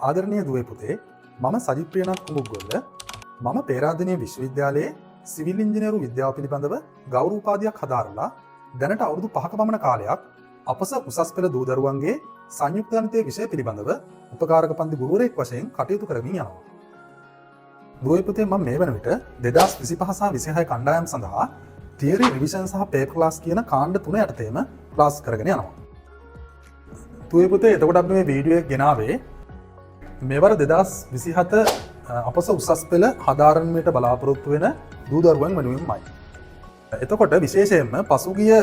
ආදරණීය දුවේ පුතේ මම සජිත් ප්‍රියනාත් කුඹුගොල්ල මම පේරාදෙණිය විශ්වවිද්‍යාලයේ සිවිල් ඉංජිනේරු විද්‍යාව පිළිබඳව ගෞරව උපාධියක් හදාරලා දැනට අවුරුදු 5ක පමණ කාලයක් අපස උසස් පෙළ දූ දරුවන්ගේ සංයුක්ත ගණිතයේ විෂය පිළිබඳව උපකාරක පන්ති ගුරුවරයෙක් වශයෙන් කටයුතු කරමින් යනවා. දුවේ පුතේ මම මේ වන විට 2025 සහ 26 කණ්ඩායම් සඳහා තියරි රිවිෂන් සහ පේපර් ක්ලාස් කියන කාණ්ඩ 3 යටතේම ක්ලාස් කරගෙන යනවා. දුවේ පුතේ එතකොට අපි මේ වීඩියෝ එක ගෙනාවේ මෙවර 2027 අපස උසස් පෙළ හදාරන්නට බලාපොරොත්තු වෙන දූ දරුවන් වෙනුවෙන්මයි. එතකොට විශේෂයෙන්ම පසුගිය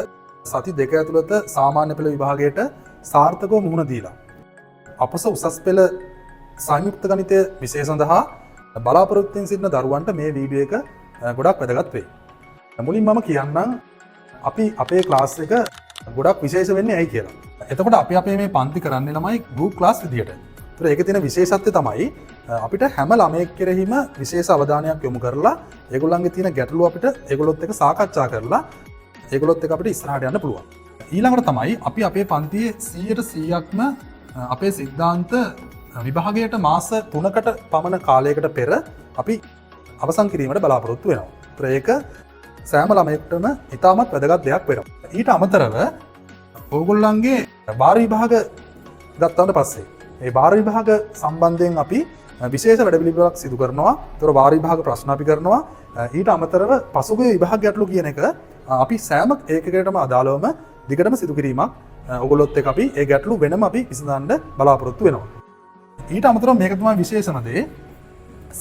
සති දෙක ඇතුළත සාමාන්‍ය පෙළ විභාගයට සාර්ථකව මුහුණ දීලා අපස උසස් පෙළ සංයුක්ත ගණිතය විෂය සඳහා බලාපොරොත්තුෙන් සිටින දරුවන්ට මේ වීඩියෝ එක ගොඩක් වැදගත් වෙයි. මුලින් මම කියන්නම් අපි අපේ ක්ලාස් එක ගොඩක් විශේෂ වෙන්නේ ඇයි කියලා. එතකොට අපි අපේ මේ පන්ති කරන්නේ ළමයි ගෲප් ක්ලාස් විදියට. ඒතර ඒකේ තියෙන විශේෂත්වය තමයි අපිට හැම ළමයෙක් කෙරෙහිම විශේෂ අවධානයක් යොමු කරලා ඒගොල්ලන්ගේ තියෙන ගැටලු අපිට ඒගොල්ලොත් එක්ක සාකච්ඡා කරලා ඒගොල්ලොත් එක්ක අපිට ඉස්සරහට යන්න පුළුවන්. ඊළඟට තමයි අපි අපේ පන්තියේ 100%ක්ම අපේ සිද්ධාන්ත විභාගයට මාස 3කට පමණ කාලයකට පෙර අපි අවසන් කිරීමට බලාපොරොත්තු වෙනවා. ඒතර ඒක සෑම ළමයෙක්ටම ඉතාමත් වැදගත් දෙයක් වෙනවා. ඊට අමතරව ඕගොල්ලන්ගේ වාර විභාග ගත්තාට පස්සේ ඒ වාර විභාග සම්බන්ධයෙන් අපි විශේෂ වැඩපිළිවෙලක් සිදු කරනවා. ඒතර වාර විභාග ප්‍රශ්න අපි කරනවා. ඊට අමතරව පසුගිය විභාග ගැටලු කියන එක අපි සෑම ඒකකයකටම අදාළවම දිගටම සිදු කිරීමක් ඕගොල්ලොත් එක්ක අපි ඒ ගැටලු වෙනම අපි විසඳන්න බලාපොරොත්තු වෙනවා. ඊට අමතරව මේක තමයි විශේෂම දේ.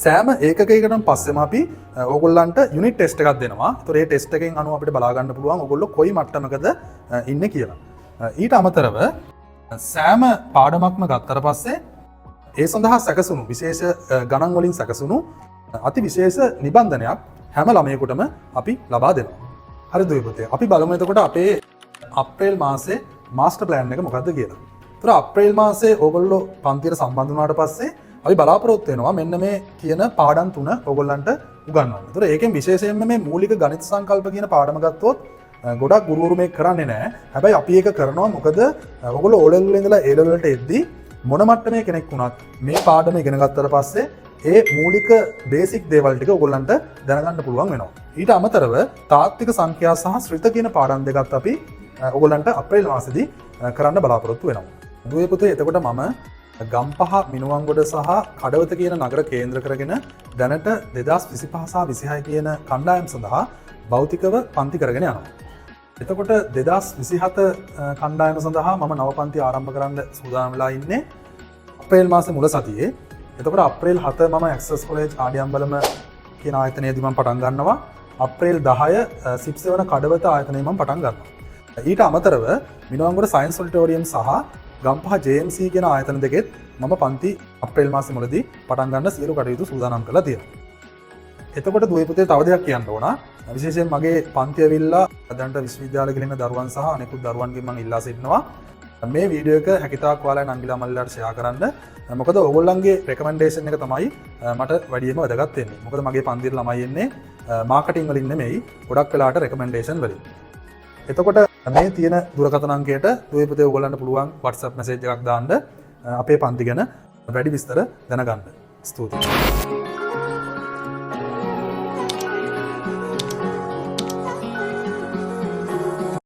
සෑම ඒකකයකටම පස්සෙම අපි ඕගොල්ලන්ට යුනිට් ටෙස්ට් එකක් දෙනවා. ඒතර ඒ ටෙස්ට් එකෙන් අනුව අපිට බලා ගන්න පුළුවන් ඕගොල්ලෝ කොයි මට්ටමකද ඉන්නේ කියලා. ඊට අමතරව සෑම පාඩමක්ම ගත්තට පස්සේ ඒ සඳහා සැකසුණු විශේෂ ගණන් වලින් සැකසුණු අති විශේෂ නිබන්ධනයක් හැම ළමයෙකුටම අපි ලබා දෙනවා. හරිද පුතේ? අපි බලමු එතකොට අපේ අප්‍රේල් මාසේ මාස්ටර් ප්ලෑන් එක මොකක්ද කියලා. ඒතර අප්‍රේල් මාසේ ඕගොල්ලෝ පන්තියට සම්බන්ධ වුණාට පස්සේ අපි බලාපොරොත්තු වෙනවා මෙන්න මේ කියන පාඩම් 3 ඕගොල්ලන්ට උගන්වන්න. ඒතර ඒකෙන් විශේෂයෙන්ම මේ මූලික ගණිත සංකල්ප කියන පාඩම ගත්තොත් ගොඩක් ගුරුවරු මේක කරන්නේ නැහැ. හැබැයි අපි ඒක කරනවා මොකද ඔයගොල්ලෝ O level ඉඳලා A level වලට එද්දී මොන මට්ටමේ කෙනෙක් වුණත් මේ පාඩම ඉගෙන ගත්තට පස්සේ ඒ මූලික බේසික් දේවල් ටික ඔයගොල්ලන්ට දැනගන්න පුළුවන් වෙනවා. ඊට අමතරව තාත්වික සංඛ්‍යා සහ ශ්‍රිත කියන පාඩම් දෙකත් අපි ඔයගොල්ලන්ට අප්‍රේල් මාසෙදී කරන්න බලාපොරොත්තු වෙනවා. දුවේ පුතේ එතකොට මම ගම්පහ මිනුවන්ගොඩ සහ කඩවත කියන නගර කේන්ද්‍ර කරගෙන දැනට 2025 සහ 26 කියන කණ්ඩායම් සඳහා භෞතිකව පන්ති කරගෙන යනවා. එතකොට 2027 කණ්ඩායම සඳහා මම නව පන්ති ආරම්භ කරන්න සූදානම් වෙලා ඉන්නේ අප්‍රේල් මාසේ මුල සතියේ. එතකොට අප්‍රේල් 7 මම ඇක්සස් කොලෙජ් ආඩියම්බලම කියන ආයතනයේදී මම පටන් ගන්නවා. අප්‍රේල් 10 සිප්ස් වන කඩවත ආයතනයේ මම පටන් ගන්නවා. ඊට අමතරව මිනුවන්ගොඩ සයන්ස් ඔඩිටෝරියම් සහ ගම්පහ JMC කියන ආයතන දෙකෙත් මම පන්ති අප්‍රේල් මාසේ මුලදී පටන් ගන්න සියලු කටයුතු සූදානම් කරලා තියෙනවා. එතකොට දුවේ පුතේ තව දෙයක් කියන්න ඕන. විශේෂයෙන් මගේ පන්ති ඇවිල්ලා දැනට විශ්වවිද්‍යාල ගෙලින දරුවන් සහ අනෙකුත් දරුවන්ගෙන් මම ඉල්ලා සිටිනවා මේ වීඩියෝ එක හැකිතාක් ඔයාලා නංගිලා මල්ලට ෂෙයා කරන්න. මොකද ඕගොල්ලන්ගේ රෙකමෙන්ඩේෂන් එක තමයි මට වැඩියෙන්ම වැදගත් වෙන්නේ. මොකද මගේ පන්තියේ ළමයි එන්නේ මාකටිං වලින් නෙමෙයි ගොඩක් වෙලාවට රෙකමෙන්ඩේෂන් වලින්. එතකොට මේ තියෙන දුරකථන අංකයට දුවේ පුතේ ඔයගොල්ලන්ට පුළුවන් WhatsApp message එකක් දාන්න අපේ පන්ති ගැන වැඩි විස්තර දැනගන්න. ස්තුතියි.